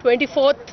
24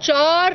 4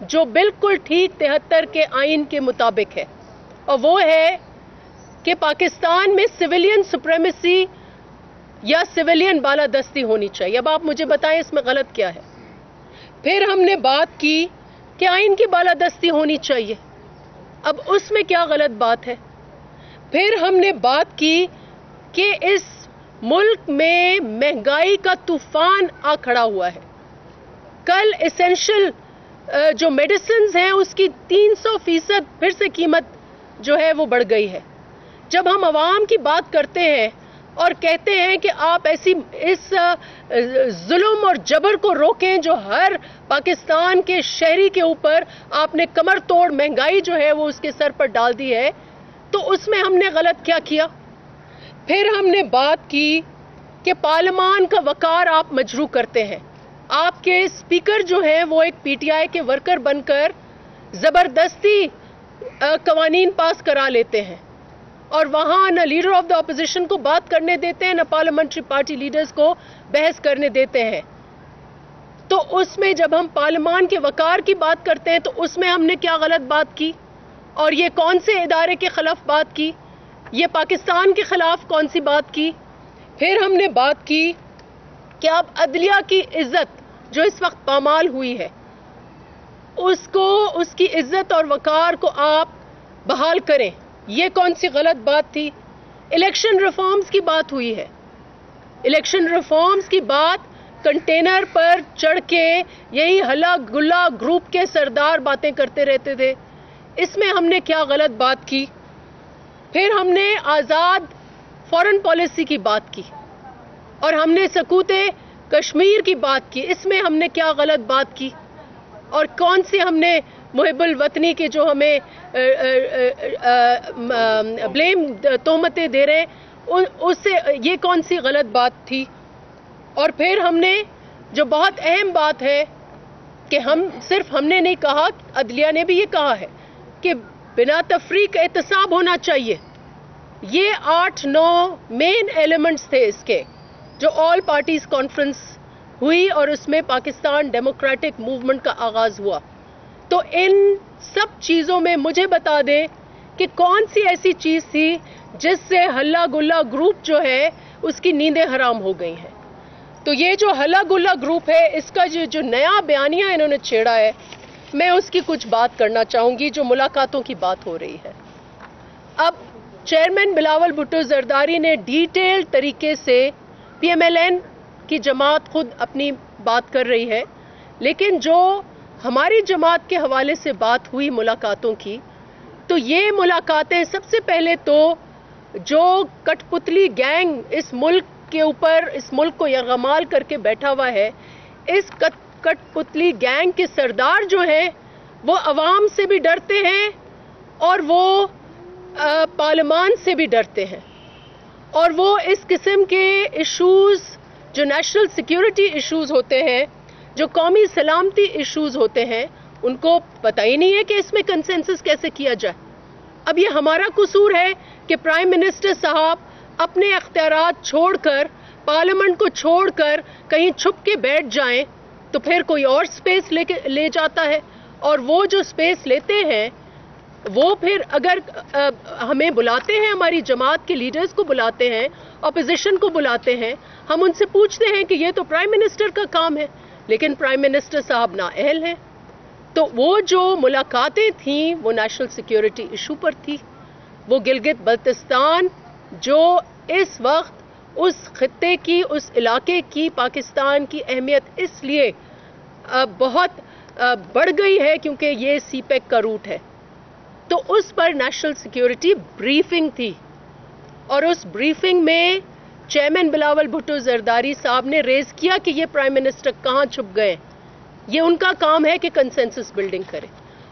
جو بالکل ٹھیک 73 کے آئین کے مطابق ہے, اور وہ ہے کہ پاکستان میں سویلین سپریمیسی یا سویلین بالادستی ہونی چاہیے. اب آپ مجھے بتائیں اس میں غلط کیا ہے؟ پھر ہم نے بات کی کہ آئین کی بالادستی ہونی چاہیے, اب اس میں کیا غلط بات ہے؟ پھر ہم نے بات کی کہ اس ملک میں مہنگائی کا طوفان آ کھڑا ہوا ہے. کل اسینشل جو میڈیسنز ہیں اس کی 300% پھر سے قیمت جو ہے وہ بڑھ گئی ہے. جب ہم عوام کی بات کرتے ہیں اور کہتے ہیں کہ آپ اس ظلم اور جبر کو روکیں جو ہر پاکستان کے شہری کے اوپر آپ نے کمر توڑ مہنگائی جو ہے وہ اس کے سر پر ڈال دی ہے, تو اس میں ہم نے غلط کیا کیا؟ پھر ہم نے بات کی کہ پارلیمان کا وقار آپ مجروح کرتے ہیں. آپ کے اسپیکر جو ہیں وہ ایک پی ٹی آئی کے ورکر بن کر زبردستی قوانین پاس کرا لیتے ہیں, اور وہاں نہ لیڈر آف دا اپوزیشن کو بات کرنے دیتے ہیں, نہ پارلیمنٹری پارٹی لیڈرز کو بحث کرنے دیتے ہیں. تو اس میں جب ہم پارلیمان کے وقار کی بات کرتے ہیں تو اس میں ہم نے کیا غلط بات کی؟ اور یہ کون سے ادارے کے خلاف بات کی؟ یہ پاکستان کے خلاف کون سی بات کی؟ پھر ہم نے بات کی کہ آپ عدلیہ کی عزت جو اس وقت پامال ہوئی ہے اس کی عزت اور وقار کو آپ بحال کریں. یہ کون سی غلط بات تھی؟ الیکشن ریفارمز کی بات ہوئی ہے. الیکشن ریفارمز کی بات کنٹینر پر چڑھ کے یہی ہلا گلا گروپ کے سردار باتیں کرتے رہتے تھے. اس میں ہم نے کیا غلط بات کی؟ پھر ہم نے آزاد فارن پالیسی کی بات کی, اور ہم نے سکوت کشمیر کی بات کی. اس میں ہم نے کیا غلط بات کی؟ اور کون سی ہم نے محب الوطنی کے جو ہمیں بلیم تہمتیں دے رہے ہیں اس سے یہ کون سی غلط بات تھی؟ اور پھر ہم نے جو بہت اہم بات ہے کہ ہم نے نہیں کہا, عدلیہ نے بھی یہ کہا ہے کہ بنا تفریق احتساب ہونا چاہیے. یہ 8-9 مین ایلیمنٹس تھے اس کے, جو آل پارٹیز کانفرنس ہوئی اور اس میں پاکستان ڈیموکریٹک موومنٹ کا آغاز ہوا. تو ان سب چیزوں میں مجھے بتا دیں کہ کون سی ایسی چیز تھی جس سے ہلا گلا گروپ جو ہے اس کی نیندیں حرام ہو گئی ہیں. تو یہ جو ہلا گلا گروپ ہے اس کا جو نیا بیانیہ انہوں نے چھیڑا ہے, میں اس کی کچھ بات کرنا چاہوں گی. جو ملاقاتوں کی بات ہو رہی ہے, اب چیئرمین بلاول بھٹو زرداری نے ڈیٹیل طریقے سے پی ایم ایل این کی جماعت خود اپنی بات کر رہی ہے, لیکن جو ہماری جماعت کے حوالے سے بات ہوئی ملاقاتوں کی, تو یہ ملاقاتیں سب سے پہلے تو جو کٹ پتلی گینگ اس ملک کے اوپر اس ملک کو یرغمال کر کے بیٹھا ہوا ہے, اس کٹ پتلی گینگ کے سردار جو ہیں وہ عوام سے بھی ڈرتے ہیں اور وہ پارلیمان سے بھی ڈرتے ہیں, اور وہ اس قسم کے ایشوز جو نیشنل سیکیورٹی ایشوز ہوتے ہیں, جو قومی سلامتی ایشوز ہوتے ہیں, ان کو پتہ ہی نہیں ہے کہ اس میں کنسنسس کیسے کیا جائے. اب یہ ہمارا قصور ہے کہ پرائم منسٹر صاحب اپنے اختیارات چھوڑ کر, پارلیمنٹ کو چھوڑ کر کہیں چھپ کے بیٹھ جائیں, تو پھر کوئی اور سپیس لے جاتا ہے, اور وہ جو سپیس لیتے ہیں وہ پھر اگر ہمیں بلاتے ہیں, ہماری جماعت کے لیڈرز کو بلاتے ہیں, اپوزیشن کو بلاتے ہیں, ہم ان سے پوچھتے ہیں کہ یہ تو پرائم منسٹر کا کام ہے, لیکن پرائم منسٹر صاحب نااہل ہیں. تو وہ جو ملاقاتیں تھیں وہ نیشنل سیکیورٹی ایشو پر تھی. وہ گلگت بلتستان جو اس وقت اس خطے کی, اس علاقے کی, پاکستان کی اہمیت اس لیے بہت بڑھ گئی ہے کیونکہ یہ سی پیک کا روٹ ہے. تو اس پر نیشنل سیکیورٹی بریفنگ تھی, اور اس بریفنگ میں چیئرمین بلاول بھٹو زرداری صاحب نے ریز کیا کہ یہ پرائم منسٹر کہاں چھپ گئے. یہ ان کا کام ہے کہ کنسنسس بلڈنگ کرے.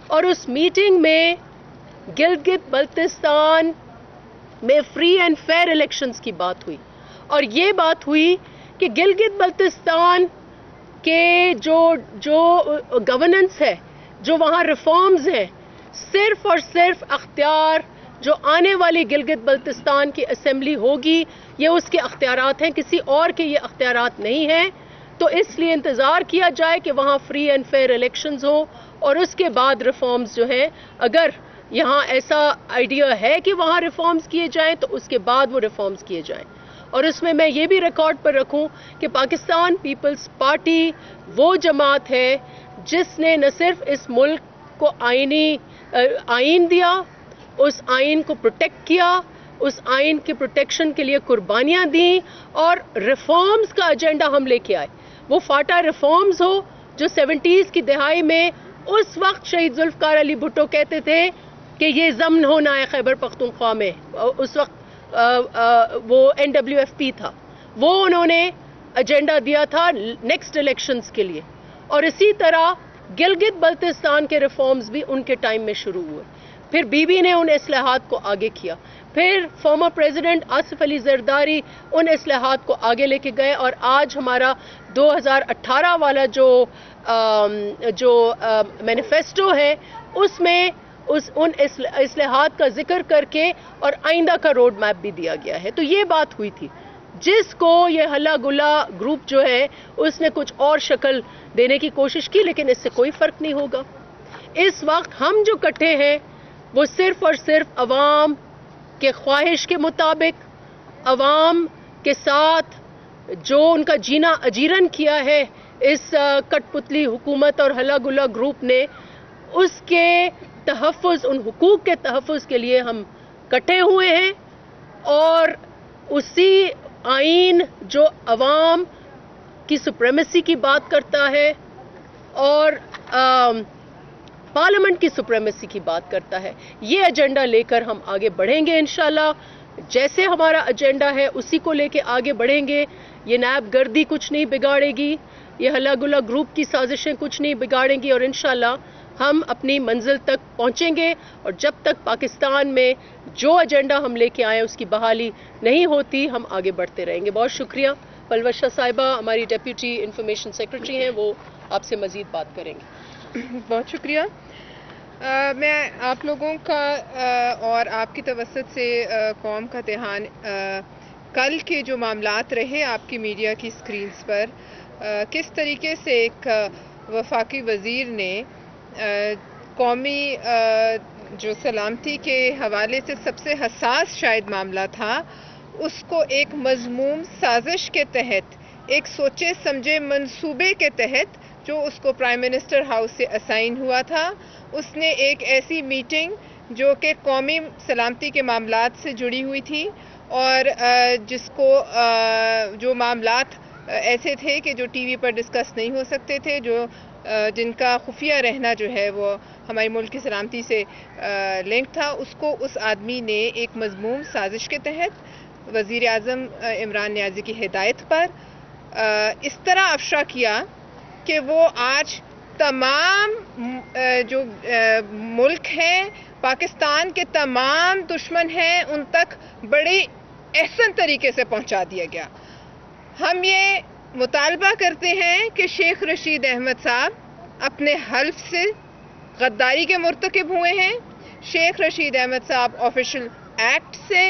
اور اس میٹنگ میں گلگت بلتستان میں فری اینڈ فیئر الیکشنز کی بات ہوئی, اور یہ بات ہوئی کہ گلگت بلتستان کے جو گورننس ہے, جو وہاں ریفارمز ہیں, صرف اور صرف اختیار جو آنے والی گلگت بلتستان کی اسمبلی ہوگی یہ اس کے اختیارات ہیں, کسی اور کے یہ اختیارات نہیں ہیں. تو تو اس لیے انتظار کیا جائے کہ وہاں فری اینڈ فیئر الیکشنز ہوں اور اس کے بعد ریفارمز جو ہیں، اگر یہاں ایسا آئیڈیا ہے کہ وہاں ریفارمز کیے جائیں تو اس کے بعد وہ ریفارمز کیے جائیں. اور اس میں یہ بھی ریکارڈ پر رکھوں کہ پاکستان پیپلز پارٹی وہ جماعت ہے جس نے نہ صرف اس ملک کو آئین دیا، اس آئین کو پروٹیکٹ کیا، اس آئین کی پروٹیکشن کے لیے قربانیاں دیں اور ریفارمز کا ایجنڈا ہم لے کے آئے. وہ فاٹا ریفارمز ہو جو 70s کی دہائی میں اس وقت شہید ذوالفقار علی بھٹو کہتے تھے کہ یہ ضمن ہونا ہے خیبر پختونخوا میں. اس وقت وہ NWFP تھا، وہ انہوں نے ایجنڈا دیا تھا نیکسٹ الیکشنز کے لیے. اور اسی طرح گلگت بلتستان کے ریفارمز بھی ان کے ٹائم میں شروع ہوئے. پھر بی بی نے ان اصلاحات کو آگے کیا. پھر فارمر پریزیڈنٹ آصف علی زرداری ان اصلاحات کو آگے لے کے گئے اور آج ہمارا 2018 والا جو مینیفیسٹو ہے اس میں ان اصلاحات کا ذکر کر کے اور آئندہ کا روڈ میپ بھی دیا گیا ہے. تو یہ بات ہوئی تھی. جس کو یہ ہلا گلا گروپ جو ہے اس نے کچھ اور شکل دینے کی کوشش کی، لیکن اس سے کوئی فرق نہیں ہوگا. اس وقت ہم جو کٹھے ہیں وہ صرف اور صرف عوام کے خواہش کے مطابق، عوام کے ساتھ جو ان کا جینا اجیرن کیا ہے اس کٹ پتلی حکومت اور ہلا گلا گروپ نے، اس کے تحفظ، ان حقوق کے تحفظ کے لیے ہم کٹھے ہوئے ہیں. اور اسی آئین جو عوام کی سپریمیسی کی بات کرتا ہے اور پارلیمنٹ کی سپریمیسی کی بات کرتا ہے، یہ ایجنڈا لے کر ہم آگے بڑھیں گے انشاءاللہ. جیسے ہمارا ایجنڈا ہے اسی کو لے کے آگے بڑھیں گے. یہ نیب گردی کچھ نہیں بگاڑے گی، یہ ہلا گلا گروپ کی سازشیں کچھ نہیں بگاڑیں گی، اور انشاءاللہ ہم اپنی منزل تک پہنچیں گے. اور جب تک پاکستان میں جو ایجنڈا ہم لے کے آئے اس کی بحالی نہیں ہوتی، ہم آگے بڑھتے رہیں گے. بہت شکریہ. پلوش شاہ صاحبہ ہماری ڈیپیوٹی انفارمیشن سیکرٹری ہیں، وہ آپ سے مزید بات کریں گے. بہت شکریہ. میں آپ لوگوں کا اور آپ کی توسط سے قوم کا دھیان کل کے جو معاملات رہے آپ کی میڈیا کی سکرینز پر، کس طریقے سے ایک وفاقی وزیر نے قومی جو سلامتی کے حوالے سے سب سے حساس شاید معاملہ تھا، اس کو ایک مذموم سازش کے تحت، ایک سوچے سمجھے منصوبے کے تحت جو اس کو پرائم منسٹر ہاؤس سے اسائن ہوا تھا، اس نے ایک ایسی میٹنگ جو کہ قومی سلامتی کے معاملات سے جڑی ہوئی تھی اور جس کو جو معاملات ایسے تھے کہ جو ٹی وی پر ڈسکس نہیں ہو سکتے تھے، جن کا خفیہ رہنا جو ہے وہ ہمارے ملک کی سلامتی سے لنک تھا، اس کو اس آدمی نے ایک مذموم سازش کے تحت وزیر اعظم عمران نیازی کی ہدایت پر اس طرح افشا کیا کہ وہ آج تمام جو ملک ہیں، پاکستان کے تمام دشمن ہیں، ان تک بڑے احسن طریقے سے پہنچا دیا گیا. ہم یہ مطالبہ کرتے ہیں کہ شیخ رشید احمد صاحب اپنے حلف سے غداری کے مرتکب ہوئے ہیں. شیخ رشید احمد صاحب آفیشل ایکٹ سے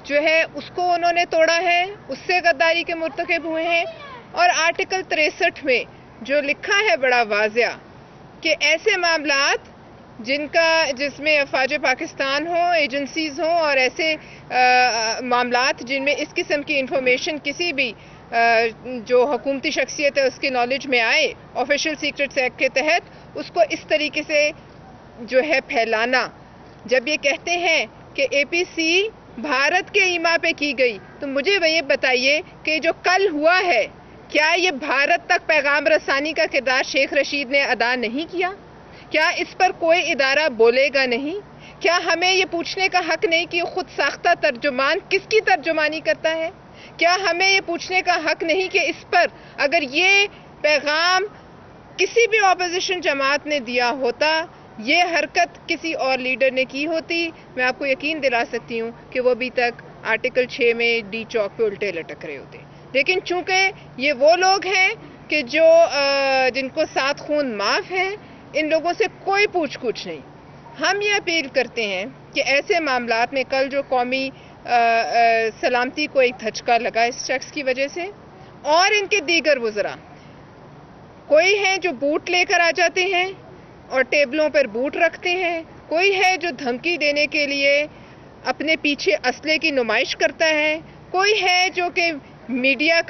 جو ہے اس کو انہوں نے توڑا ہے، اس سے غداری کے مرتکب ہوئے ہیں. اور آرٹیکل 63 میں جو لکھا ہے بڑا واضح کہ ایسے معاملات جس میں افواج پاکستان ہوں، ایجنسیز ہوں، اور ایسے معاملات جن میں اس قسم کی انفارمیشن کسی بھی جو حکومتی شخصیت ہے اس کے نالج میں آئے آفیشل سیکرٹس ایکٹ کے تحت، اس کو اس طریقے سے جو ہے پھیلانا. جب یہ کہتے ہیں کہ اے پی سی بھارت کے ایما پہ کی گئی، تو مجھے یہ بتائیے کہ جو کل ہوا ہے، کیا یہ بھارت تک پیغام رسانی کا کردار شیخ رشید نے ادا نہیں کیا؟ کیا اس پر کوئی ادارہ بولے گا نہیں؟ کیا ہمیں یہ پوچھنے کا حق نہیں کہ خود ساختہ ترجمان کس کی ترجمانی کرتا ہے؟ کیا ہمیں یہ پوچھنے کا حق نہیں کہ اس پر اگر یہ پیغام کسی بھی اپوزیشن جماعت نے دیا ہوتا، یہ حرکت کسی اور لیڈر نے کی ہوتی، میں آپ کو یقین دلا سکتی ہوں کہ وہ ابھی تک آرٹیکل 6 میں ڈی چوک پہ الٹے لٹک رہے ہوتے. لیکن چونکہ یہ وہ لوگ ہیں کہ جن کو 7 خون معاف ہے، ان لوگوں سے کوئی پوچھ گچھ نہیں. ہم یہ اپیل کرتے ہیں کہ ایسے معاملات میں کل جو قومی سلامتی کو ایک دھچکا لگا اس شخص کی وجہ سے، اور ان کے دیگر وزراء کوئی ہیں جو بوٹ لے کر آ جاتے ہیں اور ٹیبلوں پر بوٹ رکھتے ہیں، کوئی ہے جو دھمکی دینے کے لیے اپنے پیچھے اسلحے کی نمائش کرتا ہے، کوئی ہے جو کہ میڈیا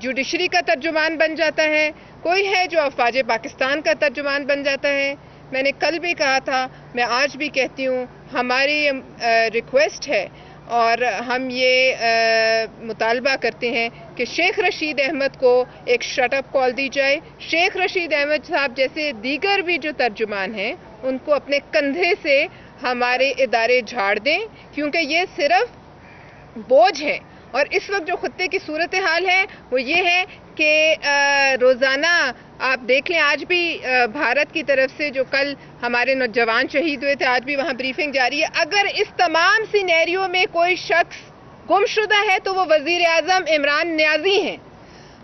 جوڈیشری کا ترجمان بن جاتا ہے، کوئی ہے جو افواج پاکستان کا ترجمان بن جاتا ہے۔ میں نے کل بھی کہا تھا، میں آج بھی کہتی ہوں، ہماری ریکویسٹ ہے اور ہم یہ مطالبہ کرتے ہیں کہ شیخ رشید احمد کو ایک شٹ اپ کال دی جائے۔ شیخ رشید احمد صاحب جیسے دیگر بھی جو ترجمان ہیں ان کو اپنے کندھے سے ہمارے ادارے جھاڑ دیں، کیونکہ یہ صرف بوجھ ہے۔ اور اس وقت جو خطے کی صورتحال ہے وہ یہ ہے کہ روزانہ آپ دیکھ لیں، آج بھی بھارت کی طرف سے جو کل ہمارے نوجوان شہید ہوئے تھے، آج بھی وہاں بریفنگ جاری ہے۔ اگر اس تمام سینیریو میں کوئی شخص گم شدہ ہے تو وہ وزیر اعظم عمران نیازی ہیں۔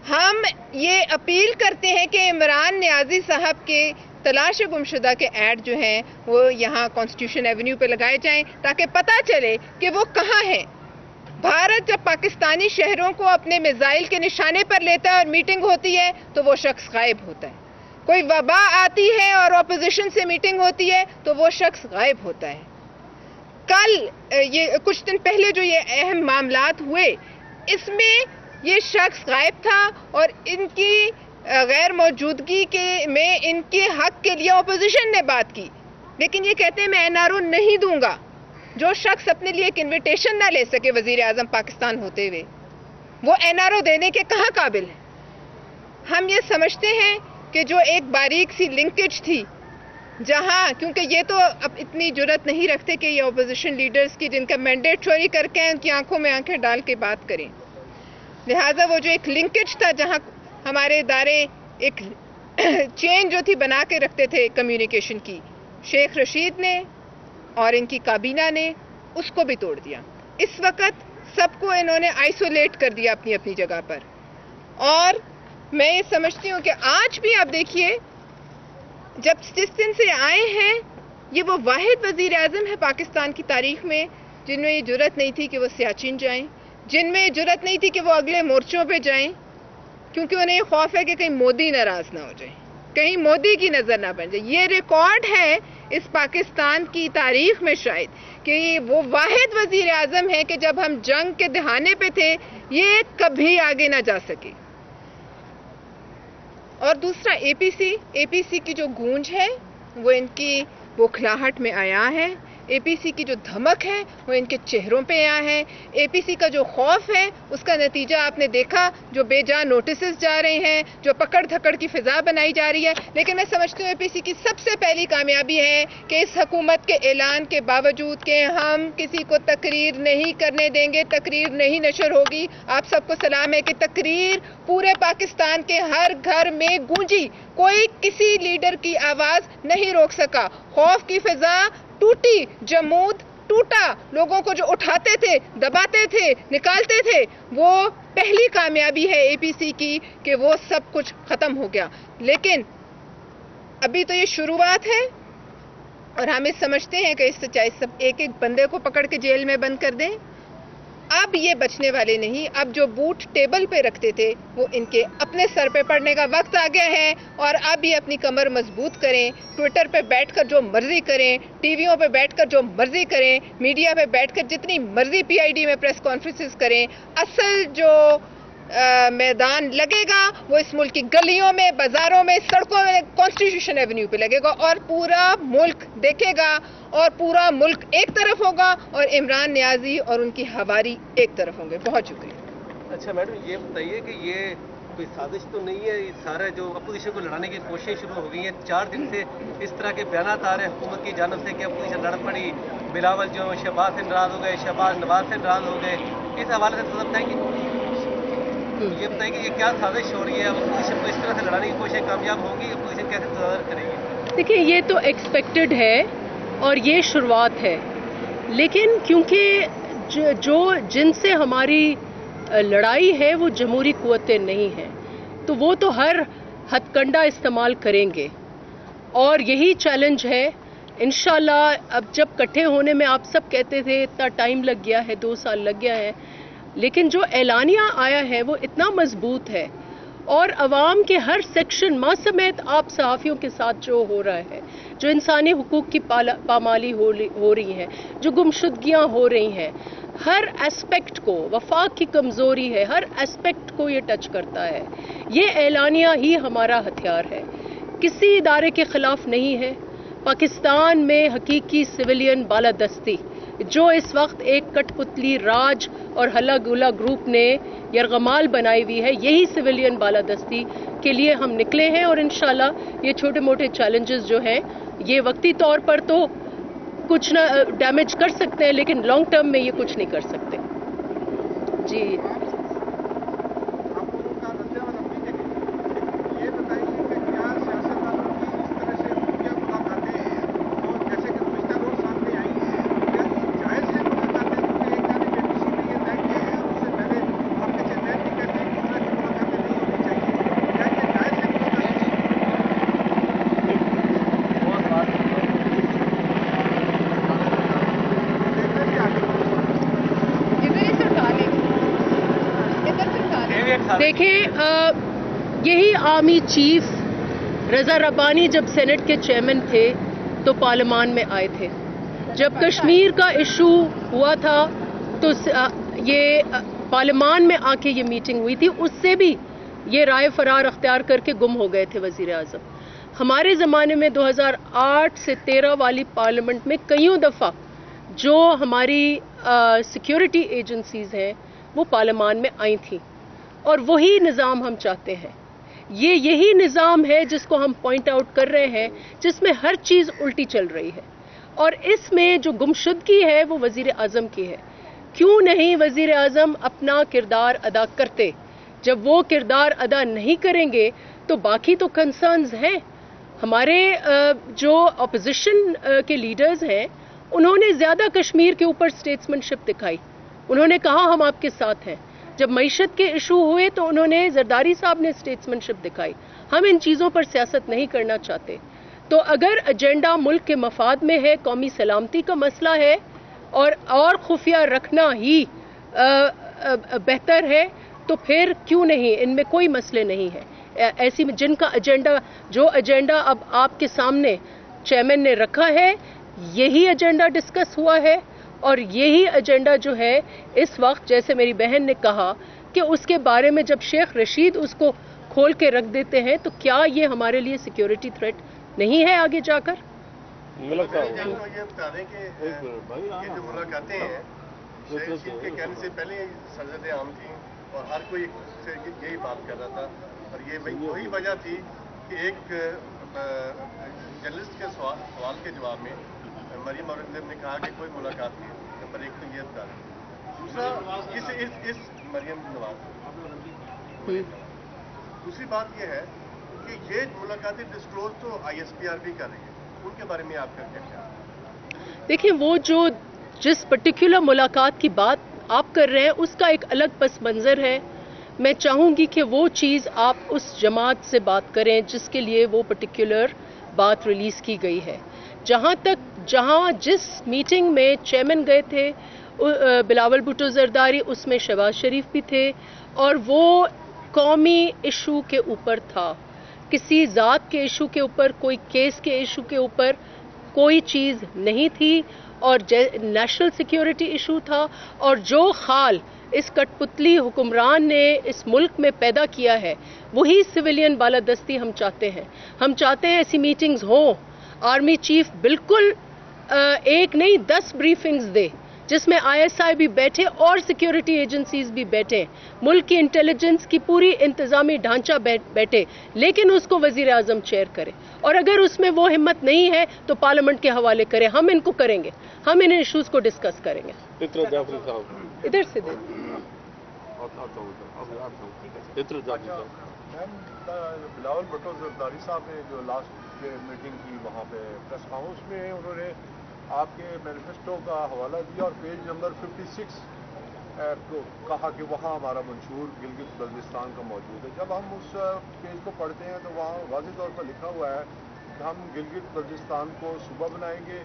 ہم یہ اپیل کرتے ہیں کہ عمران نیازی صاحب کے تلاش گمشدہ کے ایڈ جو ہیں وہ یہاں کانسٹیٹیوشن ایونیو پہ لگائے جائیں تاکہ پتہ چلے کہ وہ کہاں ہیں۔ بھارت جب پاکستانی شہروں کو اپنے میزائل کے نشانے پر لیتا ہے اور میٹنگ ہوتی ہے تو وہ شخص غائب ہوتا ہے۔ کوئی وبا آتی ہے اور اپوزیشن سے میٹنگ ہوتی ہے تو وہ شخص غائب ہوتا ہے۔ کل یہ کچھ دن پہلے جو یہ اہم معاملات ہوئے اس میں یہ شخص غائب تھا اور ان کی غیر موجودگی میں ان کے حق کے لیے اپوزیشن نے بات کی، لیکن یہ کہتے ہیں میں NRO نہیں دوں گا۔ جو شخص اپنے لیے ایک انویٹیشن نہ لے سکے وزیر اعظم پاکستان ہوتے ہوئے، وہ NRO دینے کے کہاں قابل ہے؟ ہم یہ سمجھتے ہیں کہ جو ایک باریک سی لنکیج تھی، جہاں کیونکہ یہ تو اب اتنی جرت نہیں رکھتے کہ یہ اپوزیشن لیڈرز کی جن کا مینڈیٹ چوری کر کے ان کی آنکھوں میں آنکھیں ڈال کے بات کریں، لہٰذا وہ جو ایک لنکیج تھا جہاں ہمارے ادارے ایک چین جو تھی بنا کے رکھتے تھے کمیونیکیشن کی، شیخ رشید نے اور ان کی کابینہ نے اس کو بھی توڑ دیا۔ اس وقت سب کو انہوں نے آئسولیٹ کر دیا اپنی اپنی جگہ پر، اور میں یہ سمجھتی ہوں کہ آج بھی آپ دیکھیے جس دن سے آئے ہیں یہ وہ واحد وزیر اعظم ہے پاکستان کی تاریخ میں جن میں یہ جرت نہیں تھی کہ وہ سیاچن جائیں، جن میں یہ جرت نہیں تھی کہ وہ اگلے مورچوں پہ جائیں، کیونکہ انہیں یہ خوف ہے کہ کہیں مودی ناراض نہ ہو جائے، کہیں مودی کی نظر نہ بن جائے۔ یہ ریکارڈ ہے اس پاکستان کی تاریخ میں شاید کہ یہ وہ واحد وزیر اعظم ہے کہ جب ہم جنگ کے دہانے پہ تھے یہ کبھی آگے نہ جا سکے۔ اور دوسرا اے پی سی کی جو گونج ہے وہ ان کی بوکھلاہٹ میں آیا ہے، اے پی سی کی جو دھمک ہے وہ ان کے چہروں پہ آیا ہے، اے پی سی کا جو خوف ہے اس کا نتیجہ آپ نے دیکھا، جو بے جان نوٹسز جا رہے ہیں، جو پکڑ دھکڑ کی فضا بنائی جا رہی ہے۔ لیکن میں سمجھتی ہوں اے پی سی کی سب سے پہلی کامیابی ہے کہ اس حکومت کے اعلان کے باوجود کہ ہم کسی کو تقریر نہیں کرنے دیں گے، تقریر نہیں نشر ہوگی، آپ سب کو سلام ہے کہ تقریر پورے پاکستان کے ہر گھر میں گونجی، کوئی کسی لیڈر کی آواز نہیں روک سکا، خوف کی فضا ٹوٹی، جمود ٹوٹا، لوگوں کو جو اٹھاتے تھے، دباتے تھے، نکالتے تھے، وہ پہلی کامیابی ہے اے پی سی کی کہ وہ سب کچھ ختم ہو گیا۔ لیکن ابھی تو یہ شروعات ہے اور ہم سمجھتے ہیں کہ اس سے چاہے سب ایک ایک بندے کو پکڑ کے جیل میں بند کر دیں، اب یہ بچنے والے نہیں۔ اب جو بوٹ ٹیبل پہ رکھتے تھے وہ ان کے اپنے سر پہ پڑنے کا وقت آ گیا ہے، اور اب یہ اپنی کمر مضبوط کریں، ٹویٹر پہ بیٹھ کر جو مرضی کریں، ٹی ویوں پہ بیٹھ کر جو مرضی کریں، میڈیا پہ بیٹھ کر جتنی مرضی پی آئی ڈی میں پریس کانفرنسز کریں، اصل جو میدان لگے گا وہ اس ملک کی گلیوں میں، بازاروں میں، سڑکوں میں، کانسٹیٹیوشن ایونیو پہ لگے گا، اور پورا ملک دیکھے گا، اور پورا ملک ایک طرف ہوگا اور عمران نیازی اور ان کی ہواری ایک طرف ہوں گے۔ بہت شکریہ۔ اچھا میڈم، یہ بتائیے کہ یہ کوئی سازش تو نہیں ہے؟ یہ سارے جو اپوزیشن کو لڑانے کی کوششیں شروع ہو گئی ہیں، 4 دن سے اس طرح کے بیانات آ رہے ہیں حکومت کی جانب سے کہ اپوزیشن لڑ پڑی، بلاول جو شہباز سے ناراض ہو گئے، شہباز نواز سے ناراض ہو گئے، اس حوالے سے تھوڑا بتائیں گے؟ یہ بتائیں کہ یہ کیا سازش ہو رہی ہے؟ اپوزیشن کو اس طرح سے لڑانے کی کوششیں کامیاب ہوں گی؟ اپوزیشن کیسے تدارک کرے گی؟ دیکھیے، یہ تو ایکسپیکٹڈ ہے اور یہ شروعات ہے، لیکن کیونکہ جن سے ہماری لڑائی ہے وہ جمہوری قوتیں نہیں ہیں، تو وہ تو ہر ہتھ کنڈا استعمال کریں گے، اور یہی چیلنج ہے۔ انشاءاللہ اب جب کٹھے ہونے میں آپ سب کہتے تھے اتنا ٹائم لگ گیا ہے، 2 سال لگ گیا ہے، لیکن جو اعلانیہ آیا ہے وہ اتنا مضبوط ہے، اور عوام کے ہر سیکشن ماں سمیت آپ صحافیوں کے ساتھ جو ہو رہا ہے، جو انسانی حقوق کی پامالی ہو رہی ہے، جو گمشدگیاں ہو رہی ہیں، ہر اسپیکٹ کو، وفاق کی کمزوری ہے، ہر اسپیکٹ کو یہ ٹچ کرتا ہے. یہ اعلانیہ ہی ہمارا ہتھیار ہے، کسی ادارے کے خلاف نہیں ہے. پاکستان میں حقیقی سویلین بالادستی جو اس وقت ایک کٹ پتلی راج اور ہلا گلا گروپ نے یرغمال بنائی ہوئی ہے، یہی سویلین بالادستی کے لیے ہم نکلے ہیں. اور انشاءاللہ یہ چھوٹے موٹے چیلنجز جو ہیں یہ وقتی طور پر تو کچھ نہ ڈیمیج کر سکتے ہیں، لیکن لانگ ٹرم میں یہ کچھ نہیں کر سکتے. جی دیکھیں، یہی آرمی چیف رضا ربانی جب سینٹ کے چیئرمین تھے تو پارلیمان میں آئے تھے. جب کشمیر کا ایشو ہوا تھا تو یہ پارلیمان میں آ کے یہ میٹنگ ہوئی تھی. اس سے بھی یہ رائے فرار اختیار کر کے گم ہو گئے تھے وزیر اعظم. ہمارے زمانے میں 2008 سے 13 والی پارلیمنٹ میں کئیوں دفعہ جو ہماری سیکیورٹی ایجنسیز ہیں وہ پارلیمان میں آئی تھیں، اور وہی نظام ہم چاہتے ہیں. یہی نظام ہے جس کو ہم پوائنٹ آؤٹ کر رہے ہیں، جس میں ہر چیز الٹی چل رہی ہے، اور اس میں جو گمشدگی ہے وہ وزیر اعظم کی ہے. کیوں نہیں وزیر اعظم اپنا کردار ادا کرتے؟ جب وہ کردار ادا نہیں کریں گے تو باقی تو کنسرنز ہیں. ہمارے جو اپوزیشن کے لیڈرز ہیں انہوں نے زیادہ کشمیر کے اوپر اسٹیٹسمین شپ دکھائی. انہوں نے کہا ہم آپ کے ساتھ ہیں. جب معیشت کے ایشو ہوئے تو انہوں نے زرداری صاحب نے اسٹیٹسمین شپ دکھائی. ہم ان چیزوں پر سیاست نہیں کرنا چاہتے. تو اگر ایجنڈا ملک کے مفاد میں ہے، قومی سلامتی کا مسئلہ ہے اور خفیہ رکھنا ہی بہتر ہے، تو پھر کیوں نہیں؟ ان میں کوئی مسئلے نہیں ہے. ایسی جن کا ایجنڈا اب آپ کے سامنے چیئرمین نے رکھا ہے، یہی ایجنڈا ڈسکس ہوا ہے. اور یہی ایجنڈا جو ہے اس وقت، جیسے میری بہن نے کہا کہ اس کے بارے میں جب شیخ رشید اس کو کھول کے رکھ دیتے ہیں تو کیا یہ ہمارے لیے سیکیورٹی تھریٹ نہیں ہے آگے جا کر؟ یہ بتا دیں کہ یہ جو ملاقاتیں ہیں شیخ رشید کے کہنے سے پہلے سرزد عام تھیں اور ہر کوئی سے یہی بات کر رہا تھا. اور یہ وہی وجہ تھی کہ ایک جرنلسٹ کے سوال کے جواب میں مریم اورنگزیب نے کہا کہ کوئی ملاقات نہیں. نمبر ایک تو یہ بتا دیں. دوسرا اس مریم نواز، دوسری بات یہ ہے کہ یہ ملاقاتیں ڈسکلوز تو ISPR بھی کر رہی ہے، ان کے بارے میں آپ کا کیا خیال ہے؟ دیکھیں، وہ جس پرٹیکولر ملاقات کی بات آپ کر رہے ہیں اس کا ایک الگ پس منظر ہے. میں چاہوں گی کہ وہ چیز آپ اس جماعت سے بات کریں جس کے لیے وہ پرٹیکولر بات ریلیز کی گئی ہے. جہاں جس میٹنگ میں چیئرمین گئے تھے بلاول بھٹو زرداری، اس میں شہباز شریف بھی تھے، اور وہ قومی ایشو کے اوپر تھا. کسی ذات کے ایشو کے اوپر، کوئی کیس کے ایشو کے اوپر کوئی چیز نہیں تھی، اور نیشنل سیکیورٹی ایشو تھا. اور جو خال اس کٹ پتلی حکمران نے اس ملک میں پیدا کیا ہے وہی سویلین بالادستی ہم چاہتے ہیں. ہم چاہتے ہیں ایسی میٹنگز ہوں. آرمی چیف بالکل ایک نہیں 10 بریفنگز دے جس میں ISI بھی بیٹھے اور سیکیورٹی ایجنسیز بھی بیٹھے، ملک کی انٹیلیجنس کی پوری انتظامی ڈھانچہ بیٹھے، لیکن اس کو وزیر اعظم چیئر کرے. اور اگر اس میں وہ ہمت نہیں ہے تو پارلیمنٹ کے حوالے کرے. ہم ان کو کریں گے، ہم ان ایشوز کو ڈسکس کریں گے. ادھر سے دے بلاول بھٹو زرداری صاحب نے جو لاسٹ میٹنگ کی وہاں پہ پریس ہاؤس میں انہوں نے آپ کے مینیفیسٹو کا حوالہ دیا اور پیج نمبر 56 کو کہا کہ وہاں ہمارا منشور گلگت بلتستان کا موجود ہے. جب ہم اس پیج کو پڑھتے ہیں تو وہاں واضح طور پر لکھا ہوا ہے کہ ہم گلگت بلتستان کو صوبہ بنائیں گے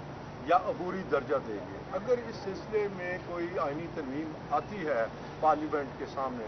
یا عبوری درجہ دیں گے. اگر اس سلسلے میں کوئی آئینی ترمیم آتی ہے پارلیمنٹ کے سامنے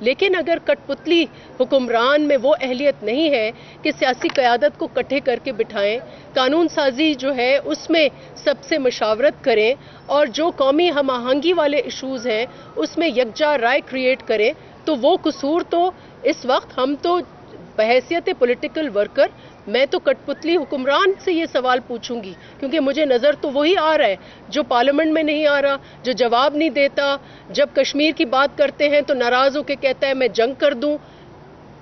لیکن اگر کٹپتلی حکمران میں وہ اہلیت نہیں ہے کہ سیاسی قیادت کو کٹھے کر کے بٹھائیں، قانون سازی جو ہے اس میں سب سے مشاورت کریں اور جو قومی ہم آہنگی والے ایشوز ہیں اس میں یکجا رائے کریٹ کریں، تو وہ قصور تو اس وقت ہم تو بحیثیت پولیٹیکل ورکر میں تو کٹپتلی حکمران سے یہ سوال پوچھوں گی، کیونکہ مجھے نظر تو وہی آ رہا ہے جو پارلیمنٹ میں نہیں آ رہا، جو جواب نہیں دیتا، جب کشمیر کی بات کرتے ہیں تو ناراض ہو کے کہتا ہے میں جنگ کر دوں.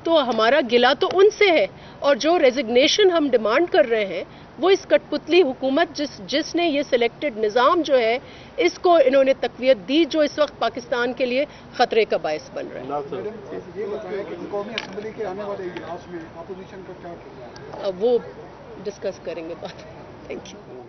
تو ہمارا گلہ تو ان سے ہے، اور جو ریزگنیشن ہم ڈیمانڈ کر رہے ہیں وہ اس کٹپتلی حکومت جس نے یہ سلیکٹڈ نظام جو ہے اس کو انہوں نے تقویت دی، جو اس وقت پاکستان کے لیے خطرے کا باعث بن رہا ہے. یہ بتایا کہ قومی اسمبلی کے آنے والے اجلاس میں اپوزیشن کا کیا کردار ہے؟ اب وہ ڈسکس کریں گے بات. Thank you.